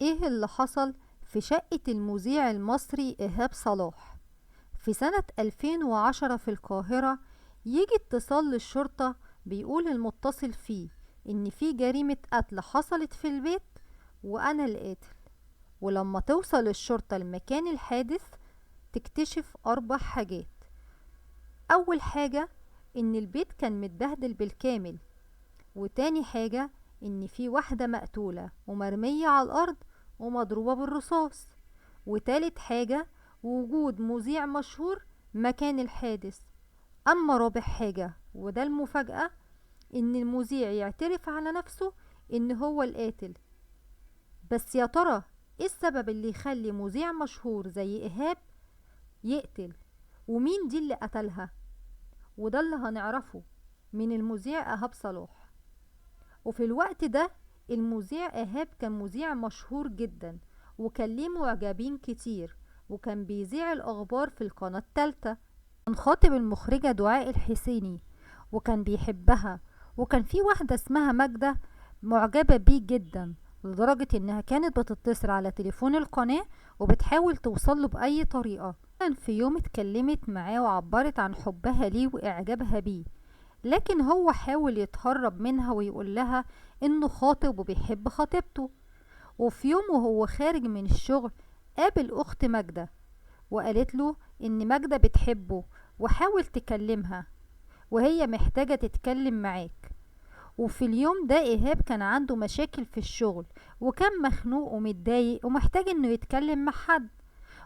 ايه اللي حصل في شقة المذيع المصري إيهاب صلاح في سنة 2010 في القاهرة؟ يجي اتصال للشرطة بيقول المتصل فيه ان في جريمة قتل حصلت في البيت وانا القاتل. ولما توصل الشرطة لمكان الحادث تكتشف 4 حاجات. اول حاجة ان البيت كان متبهدل بالكامل، وتاني حاجة ان في واحدة مقتولة ومرمية على الارض ومضروبة بالرصاص، وتالت حاجة وجود مذيع مشهور مكان الحادث. اما رابع حاجة وده المفاجأة، ان المذيع يعترف على نفسه ان هو القاتل. بس يا ترى ايه السبب اللي يخلي مذيع مشهور زي ايهاب يقتل؟ ومين دي اللي قتلها؟ وده اللي هنعرفه من المذيع ايهاب صلاح. وفي الوقت ده المذيع ايهاب كان مذيع مشهور جدا، وكان ليه معجبين كتير، وكان بيذيع الاخبار في القناة التالتة. كان خاطب المخرجة دعاء الحسيني وكان بيحبها، وكان في واحدة اسمها ماجدة معجبة بيه جدا، لدرجة انها كانت بتتصل على تليفون القناة وبتحاول توصله بأي طريقة. كان في يوم اتكلمت معاه وعبرت عن حبها ليه واعجابها بيه، لكن هو حاول يتهرب منها ويقول لها انه خاطب وبيحب خطيبته. وفي يوم وهو خارج من الشغل قابل اخت ماجدة وقالت له ان ماجدة بتحبه وحاول تكلمها وهي محتاجة تتكلم معاك. وفي اليوم ده ايهاب كان عنده مشاكل في الشغل، وكان مخنوق ومتضايق ومحتاج انه يتكلم مع حد،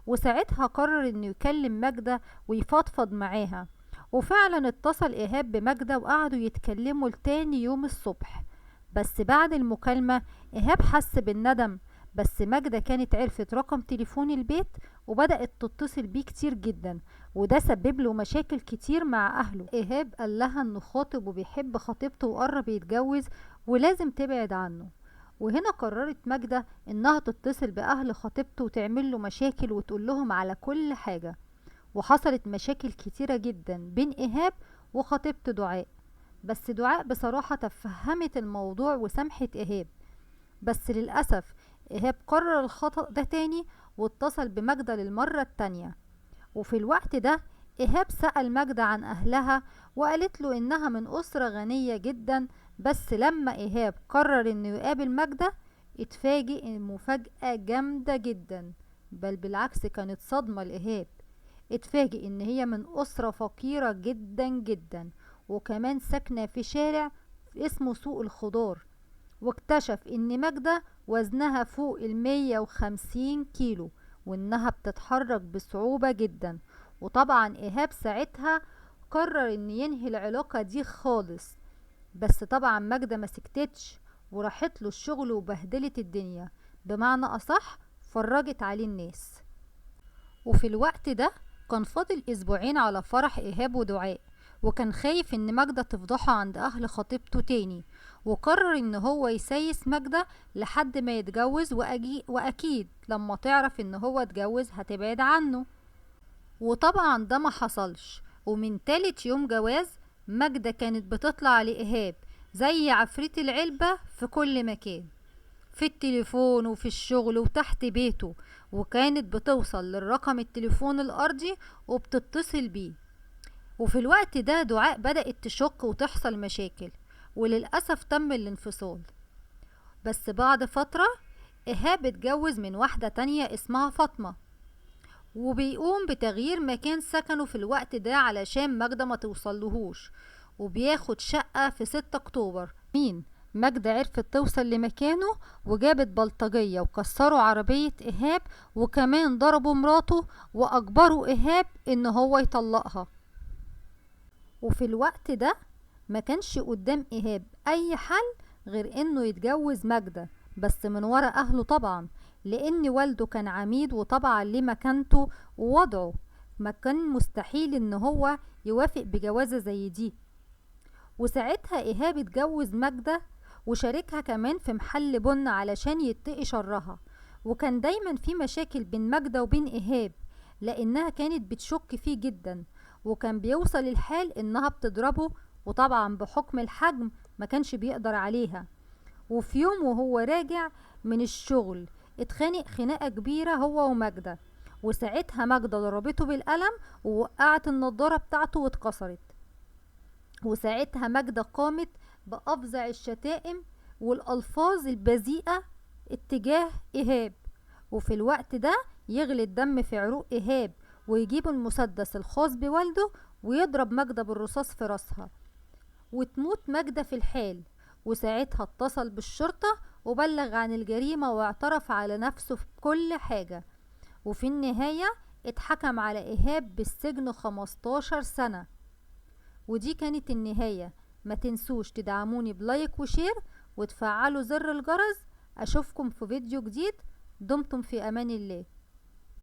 وساعتها قرر انه يكلم ماجدة ويفضفض معاها. وفعلا اتصل ايهاب بماجدة وقعدوا يتكلموا لتاني يوم الصبح. بس بعد المكالمة ايهاب حس بالندم، بس ماجدة كانت عرفت رقم تليفون البيت وبدأت تتصل بيه كتير جدا، وده سبب له مشاكل كتير مع اهله. ايهاب قال لها انه خاطب وبيحب خطيبته وقرب يتجوز ولازم تبعد عنه. وهنا قررت ماجدة انها تتصل باهل خطيبته وتعمل له مشاكل وتقول لهم على كل حاجة. وحصلت مشاكل كتيرة جدا بين ايهاب وخطيبته دعاء، بس دعاء بصراحة تفهمت الموضوع وسامحت ايهاب. بس للأسف ايهاب قرر الخطأ ده تاني واتصل بماجدة للمرة التانية. وفي الوقت ده إيهاب سأل ماجدة عن أهلها وقالت له إنها من أسرة غنية جدا. بس لما إيهاب قرر إنه يقابل ماجدة اتفاجئ مفاجأة جامدة جدا، بل بالعكس كانت صدمة لإيهاب. اتفاجئ إن هي من أسرة فقيرة جدا جدا، وكمان ساكنة في شارع اسمه سوق الخضار. واكتشف إن ماجدة وزنها فوق 150 كيلو، وإنها بتتحرك بصعوبة جدا. وطبعا إيهاب ساعتها قرر إن ينهي العلاقة دي خالص. بس طبعا ماجدة ما سكتتش وراحت له الشغل وبهدلت الدنيا، بمعنى أصح فرجت عليه الناس. وفي الوقت ده كان فاضل أسبوعين على فرح إيهاب ودعاء، وكان خايف ان ماجدة تفضحه عند اهل خطيبته تاني، وقرر ان هو يسيس ماجدة لحد ما يتجوز، واكيد لما تعرف ان هو اتجوز هتبعد عنه. وطبعا ده ما حصلش، ومن تالت يوم جواز ماجدة كانت بتطلع لإيهاب زي عفريت العلبة في كل مكان، في التليفون وفي الشغل وتحت بيته، وكانت بتوصل للرقم التليفون الأرضي وبتتصل بيه. وفي الوقت ده دعاء بدأت تشك وتحصل مشاكل، وللأسف تم الانفصال. بس بعد فترة إيهاب اتجوز من واحدة تانية اسمها فاطمة، وبيقوم بتغيير مكان سكنه في الوقت ده علشان ماجدة ما توصلهوش، وبياخد شقة في 6 أكتوبر. ماجدة عرفت توصل لمكانه وجابت بلطجية وكسروا عربية إيهاب، وكمان ضربوا مراته وأجبروا إيهاب إن هو يطلقها. وفي الوقت ده ما كانش قدام إيهاب أي حل غير إنه يتجوز ماجدة، بس من ورا أهله طبعا، لأن والده كان عميد وطبعا ليه مكانته ووضعه، ما كان مستحيل إن هو يوافق بجوازة زي دي. وساعتها إيهاب اتجوز ماجدة وشاركها كمان في محل بن علشان يتقي شرها. وكان دايما في مشاكل بين ماجدة وبين إيهاب، لأنها كانت بتشك فيه جدا، وكان بيوصل الحال إنها بتضربه، وطبعا بحكم الحجم ما كانش بيقدر عليها. وفي يوم وهو راجع من الشغل اتخانق خناقة كبيرة هو وماجدة، وساعتها ماجدة ضربته بالقلم ووقعت النضارة بتاعته واتكسرت. وساعتها ماجدة قامت بأفظع الشتائم والألفاظ البذيئة اتجاه إيهاب. وفي الوقت ده يغلي الدم في عروق إيهاب، ويجيب المسدس الخاص بوالده ويضرب ماجدة بالرصاص في راسها، وتموت ماجدة في الحال. وساعتها اتصل بالشرطة وبلغ عن الجريمة واعترف على نفسه في كل حاجة. وفي النهاية اتحكم على إيهاب بالسجن 15 سنة. ودي كانت النهاية. ما تنسوش تدعموني بلايك وشير وتفعلوا زر الجرس. أشوفكم في فيديو جديد. دمتم في أمان الله.